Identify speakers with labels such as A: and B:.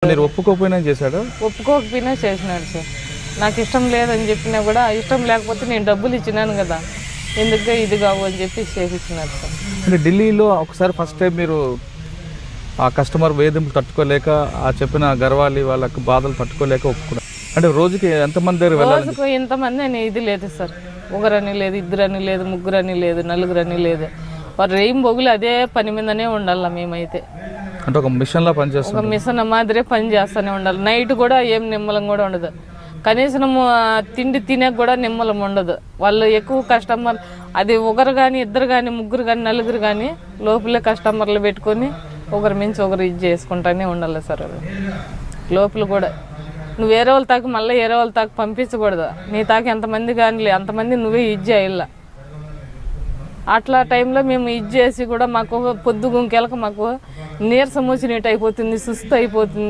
A: మీరు ఒప్పుకోకపోయినా చేశాడు?
B: ఒప్పుకోకపోయినా చేసినాడు సార్. నాకు ఇష్టం లేదని చెప్పినా కూడా ఇష్టం లేకపోతే నేను డబ్బులు ఇచ్చినాను కదా, ఎందుకు ఇది కావు అని చెప్పి చేపించినారు సార్.
A: అంటే ఢిల్లీలో ఒకసారి ఫస్ట్ టైం మీరు ఆ కస్టమర్ వేధింపు తట్టుకోలేక, ఆ చెప్పిన గర్వాలి వాళ్ళకి బాధలు తట్టుకోలేక ఒప్పుకున్నారు. అంటే రోజుకి ఎంతమంది దగ్గర వెళ్ళాలి?
B: రోజుకు ఇంతమంది అని ఇది లేదు సార్. ఒకరని లేదు, ఇద్దరని లేదు, ముగ్గురని లేదు, నలుగురని లేదు. వారు రేయం బొగులు అదే పని మీదనే ఉండాలి. మేమైతే
A: అంటే ఒక మిషన్లా పనిచేస్తాం,
B: ఒక మిషన్ మాదిరే పని చేస్తూనే ఉండాలి. నైట్ కూడా ఏం నిమ్మలం కూడా ఉండదు. కనీసం తిండి తినే కూడా నిమ్మలం ఉండదు. వాళ్ళు ఎక్కువ కస్టమర్, అది ఒకరు కానీ, ఇద్దరు కానీ, ముగ్గురు కానీ, నలుగురు కానీ లోపలే కస్టమర్లు పెట్టుకొని ఒకరి మించి ఒకరు ఇది చేసుకుంటూనే ఉండాలి సార్. అది లోపల కూడా నువ్వు వేరే వాళ్ళ తాకు మళ్ళీ వేరే వాళ్ళ తాకు పంపించకూడదు. నీ తాకు ఎంతమంది కానీ అంతమంది నువ్వే ఇది చేయాల. అట్లా టైంలో మేము ఇది చేసి కూడా మాకు పొద్దు గుంకెలకు మాకు నీరసం వచ్చినట్టు అయిపోతుంది, సుస్తు అయిపోతుంది.